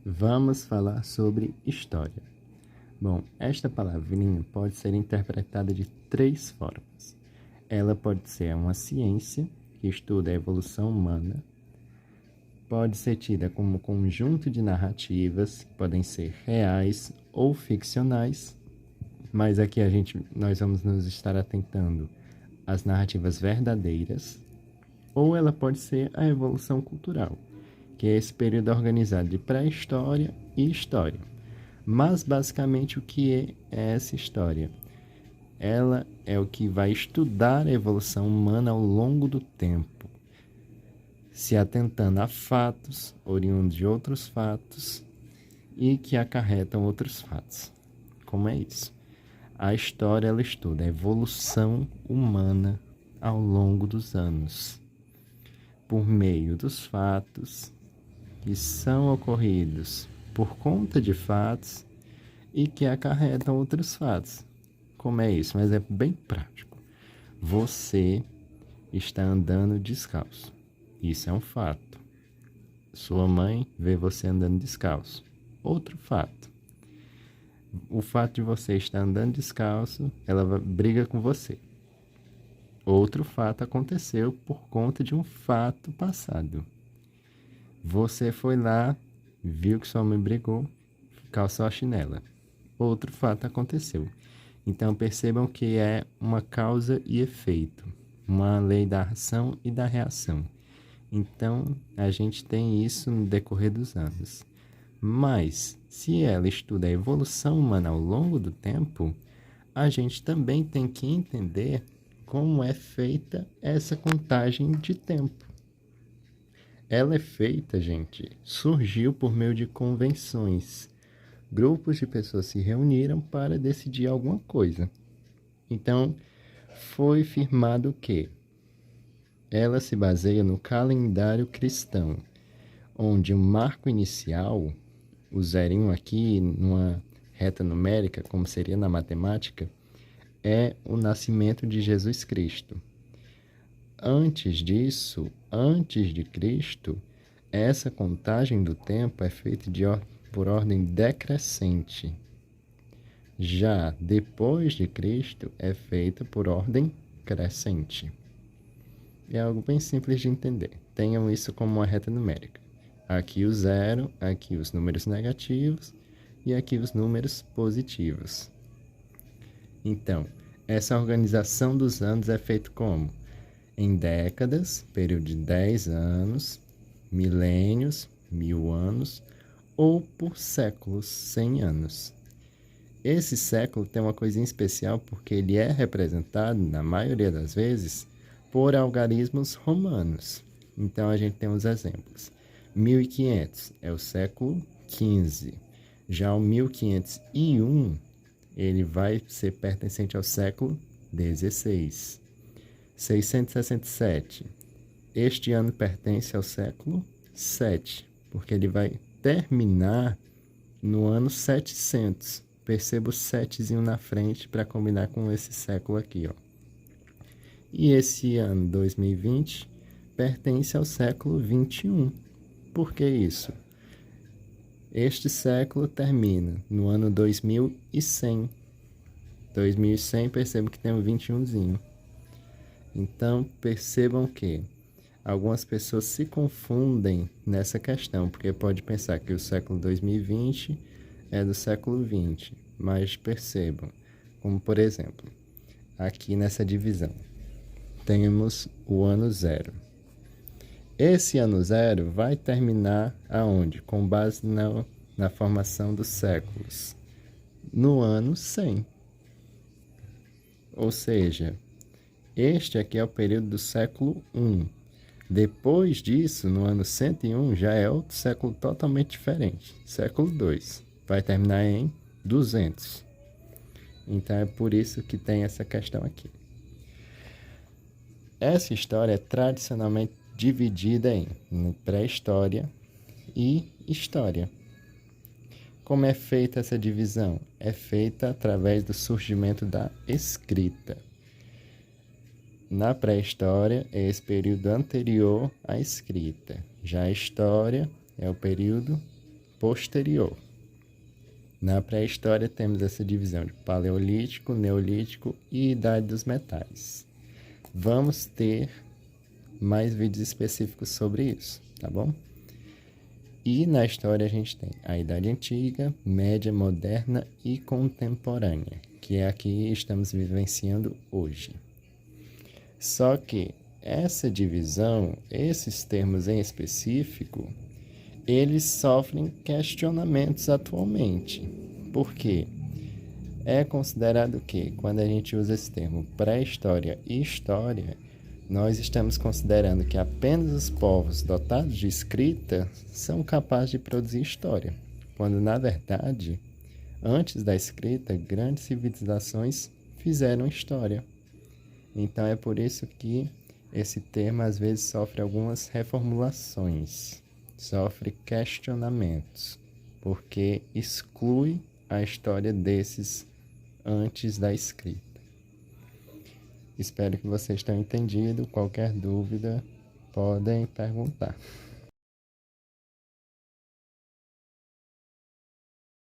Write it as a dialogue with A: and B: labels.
A: Vamos falar sobre história. Bom, esta palavrinha pode ser interpretada de três formas. Ela pode ser uma ciência que estuda a evolução humana, pode ser tida como um conjunto de narrativas que podem ser reais ou ficcionais, mas aqui nós vamos nos estar atentando às narrativas verdadeiras, ou ela pode ser a evolução cultural, que é esse período organizado de pré-história e história. Mas, basicamente, o que é essa história? Ela é o que vai estudar a evolução humana ao longo do tempo, se atentando a fatos oriundos de outros fatos e que acarretam outros fatos. Como é isso? A história, ela estuda a evolução humana ao longo dos anos, por meio dos fatos que são ocorridos por conta de fatos e que acarretam outros fatos. Como é isso? Mas é bem prático. Você está andando descalço. Isso é um fato. Sua mãe vê você andando descalço. Outro fato. O fato de você estar andando descalço, ela briga com você. Outro fato aconteceu por conta de um fato passado. Você foi lá, viu que sua mãe brigou, calçou a chinela. Outro fato aconteceu. Então percebam que é uma causa e efeito, uma lei da ação e da reação. Então a gente tem isso no decorrer dos anos. Mas se ela estuda a evolução humana ao longo do tempo, a gente também tem que entender como é feita essa contagem de tempo. Ela é feita, gente, surgiu por meio de convenções. Grupos de pessoas se reuniram para decidir alguma coisa. Então, foi firmado que ela se baseia no calendário cristão, onde o marco inicial, o zerinho aqui, numa reta numérica, como seria na matemática, é o nascimento de Jesus Cristo. Antes disso, antes de Cristo, essa contagem do tempo é feita por ordem decrescente. Já depois de Cristo é feita por ordem crescente. É algo bem simples de entender. Tenham isso como uma reta numérica. Aqui o zero, aqui os números negativos e aqui os números positivos. Então, essa organização dos anos é feita como? Em décadas, período de 10 anos, milênios, 1000 anos, ou por séculos, 100 anos. Esse século tem uma coisinha especial porque ele é representado, na maioria das vezes, por algarismos romanos. Então a gente tem uns exemplos. 1500 é o século XV. Já o 1501, ele vai ser pertencente ao século XVI. 667. Este ano pertence ao século VII, porque ele vai terminar no ano 700. Perceba o 7zinho na frente para combinar com esse século aqui, ó. E esse ano 2020 pertence ao século 21. Por que isso? Este século termina no ano 2100. 2100, percebam que tem um 21zinho. Então, percebam que algumas pessoas se confundem nessa questão, porque pode pensar que o século 2020 é do século 20, mas percebam, como por exemplo, aqui nessa divisão, temos o ano zero. Esse ano zero vai terminar aonde? Com base na formação dos séculos, no ano 100. Ou seja, este aqui é o período do século I. Depois disso, no ano 101, já é outro século totalmente diferente. Século II. Vai terminar em 200. Então é por isso que tem essa questão aqui. Essa história é tradicionalmente dividida em pré-história e história. Como é feita essa divisão? É feita através do surgimento da escrita. Na pré-história é esse período anterior à escrita. Já a história é o período posterior. Na pré-história temos essa divisão de paleolítico, neolítico e idade dos metais. Vamos ter mais vídeos específicos sobre isso, tá bom? E na história a gente tem a Idade Antiga, Média, Moderna e Contemporânea, que é a que estamos vivenciando hoje. Só que essa divisão, esses termos em específico, eles sofrem questionamentos atualmente. Por quê? É considerado que, quando a gente usa esse termo pré-história e história, nós estamos considerando que apenas os povos dotados de escrita são capazes de produzir história, quando, na verdade, antes da escrita, grandes civilizações fizeram história. Então, é por isso que esse termo, às vezes, sofre algumas reformulações, sofre questionamentos, porque exclui a história desses antes da escrita. Espero que vocês tenham entendido. Qualquer dúvida, podem perguntar.